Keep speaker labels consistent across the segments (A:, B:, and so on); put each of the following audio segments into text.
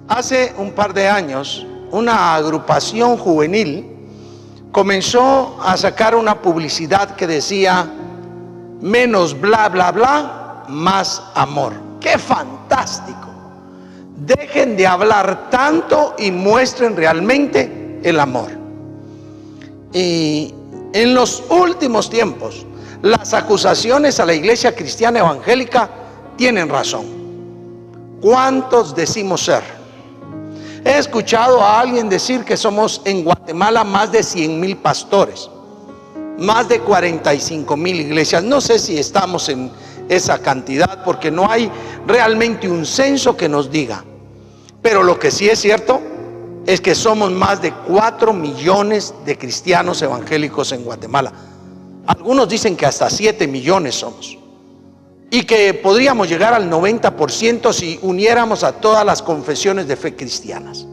A: Hace un par de años, una agrupación juvenil comenzó a sacar una publicidad que decía: menos bla bla bla, más amor. ¡Qué fantástico! Dejen de hablar tanto y muestren realmente el amor. Y en los últimos tiempos, las acusaciones a la iglesia cristiana evangélica tienen razón. ¿Cuántos decimos ser? He escuchado a alguien decir que somos en Guatemala más de 100,000 pastores, más de 45,000 iglesias. No sé si estamos en esa cantidad, porque no hay realmente un censo que nos diga. Pero lo que sí es cierto es que somos más de 4 millones de cristianos evangélicos en Guatemala. Algunos dicen que hasta 7 millones somos, y que podríamos llegar al 90% si uniéramos a todas las confesiones de fe cristianas.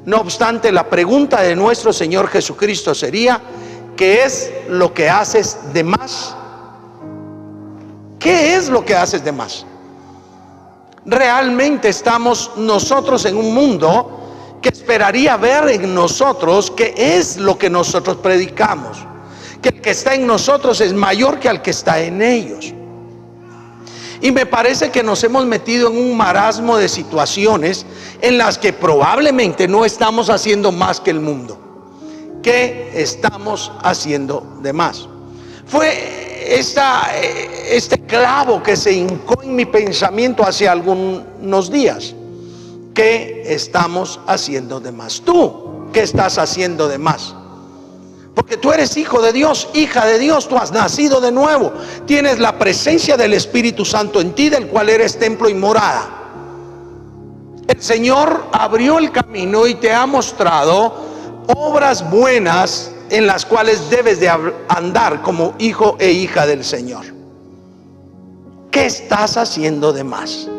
A: No obstante, la pregunta de nuestro Señor Jesucristo sería: ¿qué es lo que haces de más? ¿Qué es lo que haces de más? Realmente estamos nosotros en un mundo que esperaría ver en nosotros qué es lo que nosotros predicamos, que el que está en nosotros es mayor que el que está en ellos. Y me parece que nos hemos metido en un marasmo de situaciones en las que probablemente no estamos haciendo más que el mundo. ¿Qué estamos haciendo de más? Fue este clavo que se hincó en mi pensamiento hace algunos días. ¿Qué estamos haciendo de más? ¿Tú qué estás haciendo de más? Porque tú eres hijo de Dios, hija de Dios, tú has nacido de nuevo, tienes la presencia del Espíritu Santo en ti, del cual eres templo y morada. El Señor abrió el camino y te ha mostrado obras buenas en las cuales debes de andar como hijo e hija del Señor. ¿Qué estás haciendo de más?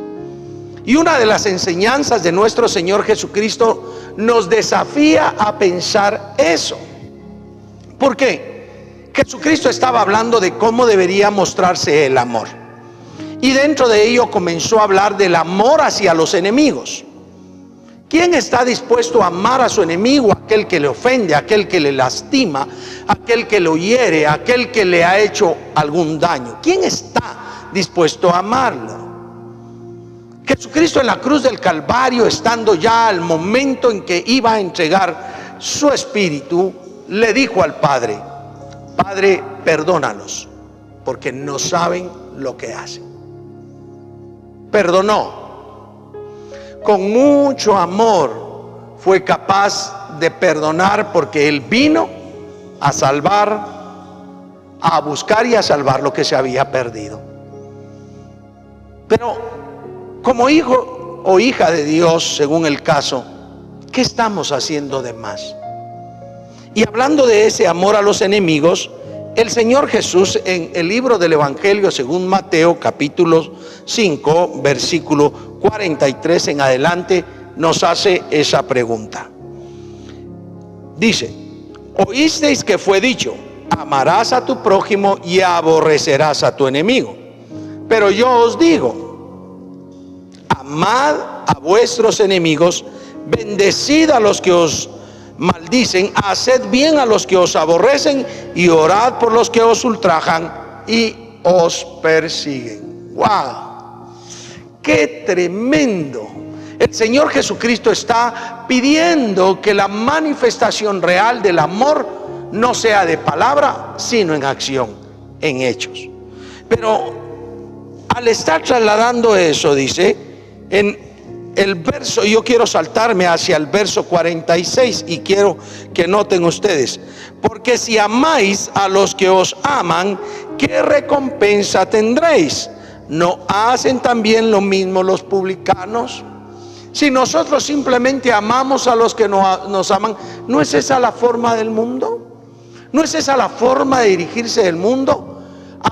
A: Y una de las enseñanzas de nuestro Señor Jesucristo nos desafía a pensar eso. ¿Por qué? Jesucristo estaba hablando de cómo debería mostrarse el amor, y dentro de ello comenzó a hablar del amor hacia los enemigos. ¿Quién está dispuesto a amar a su enemigo? Aquel que le ofende, aquel que le lastima, aquel que lo hiere, aquel que le ha hecho algún daño. ¿Quién está dispuesto a amarlo? Jesucristo en la cruz del Calvario, estando ya al momento en que iba a entregar su espíritu, le dijo al Padre: Padre, perdónalos, porque no saben lo que hacen. Perdonó. Con mucho amor fue capaz de perdonar, porque Él vino a salvar, a buscar y a salvar lo que se había perdido. Pero como hijo o hija de Dios, según el caso, ¿qué estamos haciendo de más? Y hablando de ese amor a los enemigos, el Señor Jesús en el libro del Evangelio según Mateo capítulo 5 versículo 43 en adelante nos hace esa pregunta. Dice: oísteis que fue dicho: amarás a tu prójimo y aborrecerás a tu enemigo. Pero yo os digo: amad a vuestros enemigos, bendecid a los que os maldicen, haced bien a los que os aborrecen y orad por los que os ultrajan y os persiguen. ¡Wow! ¡Qué tremendo! El Señor Jesucristo está pidiendo que la manifestación real del amor no sea de palabra, sino en acción, en hechos. Pero al estar trasladando eso, dice en el verso, yo quiero saltarme hacia el verso 46 y quiero que noten ustedes: porque si amáis a los que os aman, ¿qué recompensa tendréis? ¿No hacen también lo mismo los publicanos? Si nosotros simplemente amamos a los que nos aman, ¿no es esa la forma del mundo? ¿No es esa la forma de dirigirse del mundo?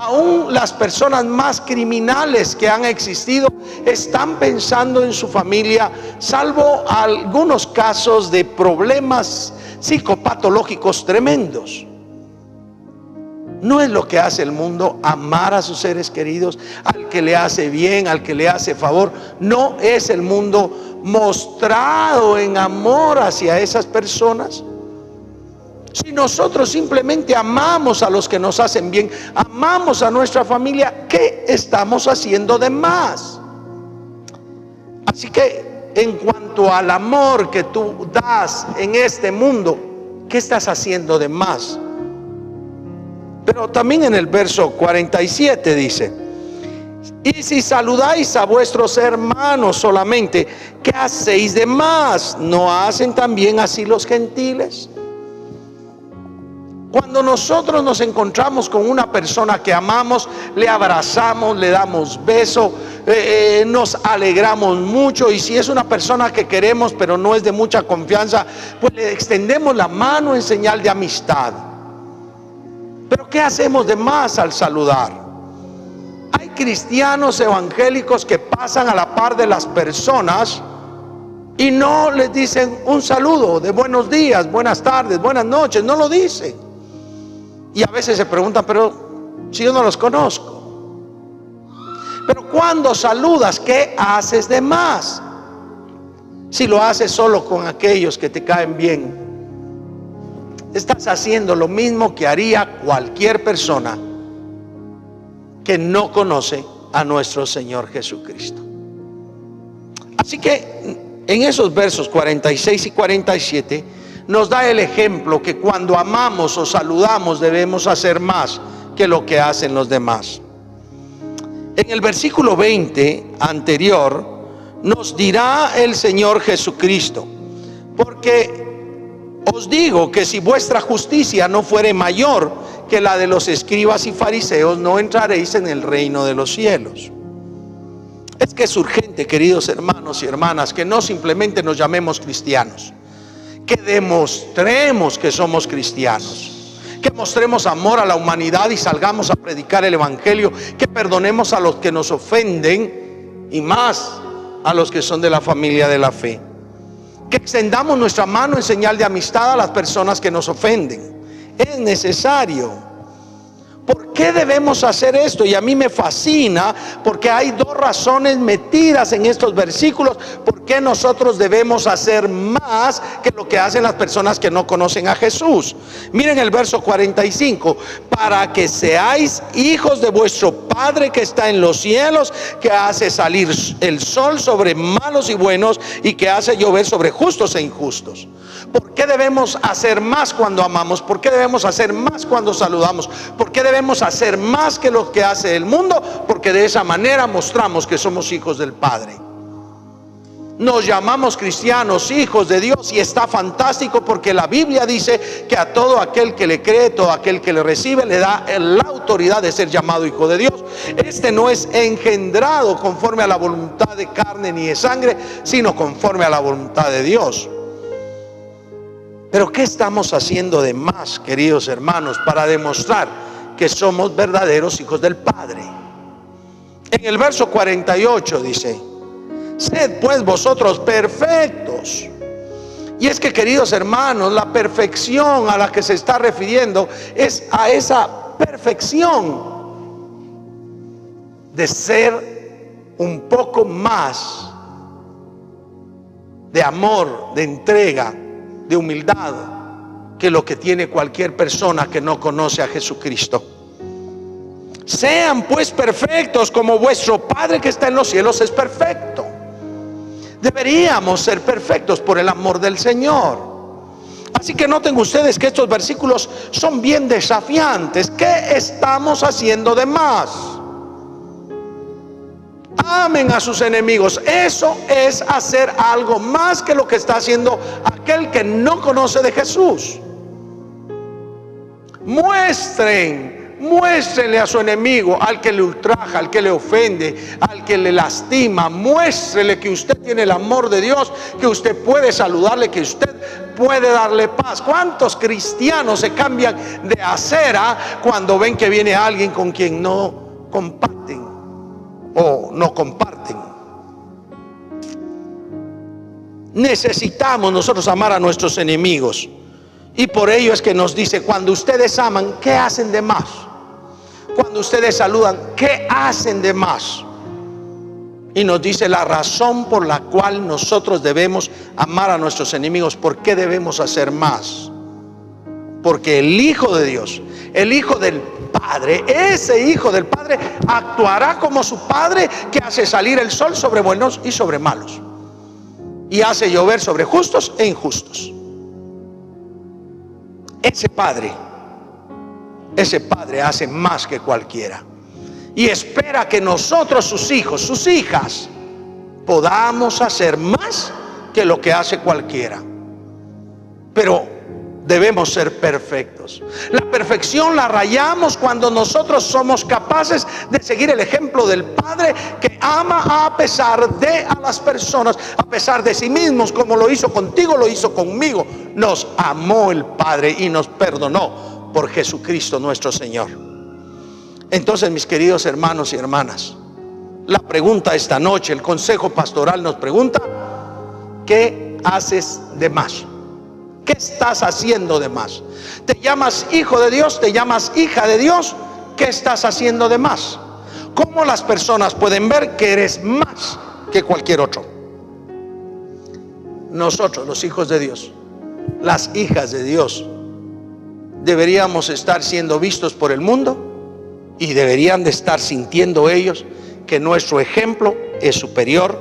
A: Aún las personas más criminales que han existido están pensando en su familia, salvo algunos casos de problemas psicopatológicos tremendos. No es lo que hace el mundo, amar a sus seres queridos, al que le hace bien, al que le hace favor. No es el mundo mostrado en amor hacia esas personas? Si nosotros simplemente amamos a los que nos hacen bien, amamos a nuestra familia, ¿qué estamos haciendo de más? Así que en cuanto al amor que tú das en este mundo, ¿qué estás haciendo de más? Pero también en el verso 47 dice: y si saludáis a vuestros hermanos solamente, ¿qué hacéis de más? ¿No hacen también así los gentiles? Cuando nosotros nos encontramos con una persona que amamos, le abrazamos, le damos beso, nos alegramos mucho. Y si es una persona que queremos pero no es de mucha confianza, pues le extendemos la mano en señal de amistad. Pero ¿qué hacemos de más al saludar? Hay cristianos evangélicos que pasan a la par de las personas y no les dicen un saludo de buenos días, buenas tardes, buenas noches, no lo dicen. Y a veces se preguntan, pero si yo no los conozco. Pero cuando saludas, ¿qué haces de más? Si lo haces solo con aquellos que te caen bien, estás haciendo lo mismo que haría cualquier persona que no conoce a nuestro Señor Jesucristo. Así que en esos versos 46 y 47 nos da el ejemplo que cuando amamos o saludamos debemos hacer más que lo que hacen los demás. En el versículo 20 anterior nos dirá el Señor Jesucristo: porque os digo que si vuestra justicia no fuere mayor que la de los escribas y fariseos, no entraréis en el reino de los cielos. Es que es urgente, queridos hermanos y hermanas, que no simplemente nos llamemos cristianos, que demostremos que somos cristianos, que mostremos amor a la humanidad y salgamos a predicar el evangelio, que perdonemos a los que nos ofenden y más a los que son de la familia de la fe, que extendamos nuestra mano en señal de amistad a las personas que nos ofenden. Es necesario. ¿Por qué debemos hacer esto? Y a mí me fascina porque hay dos razones metidas en estos versículos por qué nosotros debemos hacer más que lo que hacen las personas que no conocen a Jesús. Miren el verso 45: para que seáis hijos de vuestro Padre que está en los cielos, que hace salir el sol sobre malos y buenos y que hace llover sobre justos e injustos. ¿Por qué debemos hacer más cuando amamos? ¿Por qué debemos hacer más cuando saludamos? ¿Por qué debemos hacer más que lo que hace el mundo? Porque de esa manera mostramos que somos hijos del Padre. Nos llamamos cristianos, hijos de Dios, y está fantástico porque la Biblia dice que a todo aquel que le cree, todo aquel que le recibe, le da la autoridad de ser llamado hijo de Dios. Este no es engendrado conforme a la voluntad de carne ni de sangre, sino conforme a la voluntad de Dios. Pero ¿qué estamos haciendo de más, queridos hermanos, para demostrar que somos verdaderos hijos del Padre? En el verso 48 dice: sed pues vosotros perfectos. Y es que, queridos hermanos, la perfección a la que se está refiriendo es a esa perfección de ser un poco más de amor, de entrega, de humildad que lo que tiene cualquier persona que no conoce a Jesucristo. Sean pues perfectos como vuestro Padre que está en los cielos es perfecto. Deberíamos ser perfectos por el amor del Señor. Así que noten ustedes que estos versículos son bien desafiantes. ¿Qué estamos haciendo de más? Amen a sus enemigos. Eso es hacer algo más que lo que está haciendo aquel que no conoce de Jesús. Muéstrenle a su enemigo, al que le ultraja, al que le ofende, al que le lastima. Muéstrele que usted tiene el amor de Dios, que usted puede saludarle, que usted puede darle paz. ¿Cuántos cristianos se cambian de acera cuando ven que viene alguien con quien no comparten o no comparten? Necesitamos nosotros amar a nuestros enemigos. Y por ello es que nos dice: cuando ustedes aman, ¿qué hacen de más? Cuando ustedes saludan, ¿qué hacen de más? Y nos dice la razón por la cual nosotros debemos amar a nuestros enemigos. ¿Por qué debemos hacer más? Porque el Hijo de Dios, el Hijo del Padre, ese Hijo del Padre actuará como su Padre, que hace salir el sol sobre buenos y sobre malos, y hace llover sobre justos e injustos. Ese Padre hace más que cualquiera, y espera que nosotros, sus hijos, sus hijas, podamos hacer más que lo que hace cualquiera. Pero debemos ser perfectos. La perfección la rayamos cuando nosotros somos capaces de seguir el ejemplo del Padre, que ama a pesar de a las personas, a pesar de sí mismos, como lo hizo contigo, lo hizo conmigo. Nos amó el Padre y nos perdonó por Jesucristo nuestro Señor. Entonces, mis queridos hermanos y hermanas, la pregunta esta noche, el consejo pastoral nos pregunta: ¿qué haces de más? ¿Qué estás haciendo de más? ¿Te llamas hijo de Dios? ¿Te llamas hija de Dios? ¿Qué estás haciendo de más? ¿Cómo las personas pueden ver que eres más que cualquier otro? Nosotros, los hijos de Dios, las hijas de Dios, deberíamos estar siendo vistos por el mundo, y deberían de estar sintiendo ellos que nuestro ejemplo es superior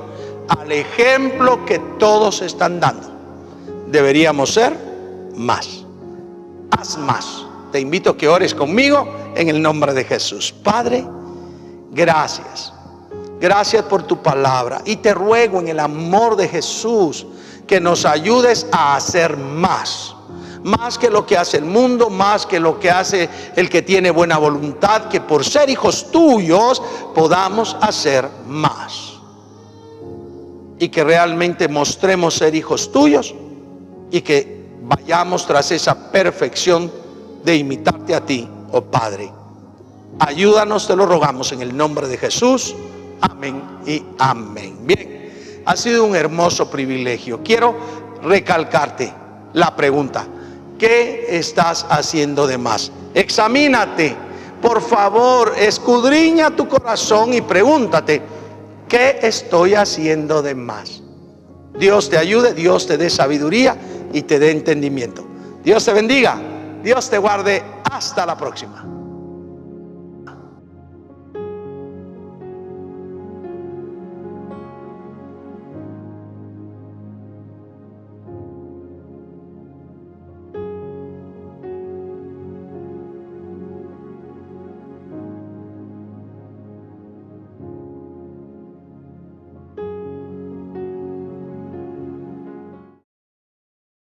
A: al ejemplo que todos están dando. Deberíamos ser más. Haz más. Te invito a que ores conmigo en el nombre de Jesús. Padre, gracias. Gracias por tu palabra. Y te ruego en el amor de Jesús que nos ayudes a hacer más. Más que lo que hace el mundo, más que lo que hace el que tiene buena voluntad, que por ser hijos tuyos podamos hacer más. Y que realmente mostremos ser hijos tuyos, y que vayamos tras esa perfección de imitarte a ti, oh Padre. Ayúdanos, te lo rogamos en el nombre de Jesús. Amén y amén. Bien, ha sido un hermoso privilegio. Quiero recalcarte la pregunta: ¿qué estás haciendo de más? Examínate, por favor, escudriña tu corazón y pregúntate: ¿qué estoy haciendo de más? Dios te ayude, Dios te dé sabiduría y te dé entendimiento. Dios te bendiga, Dios te guarde. Hasta la próxima.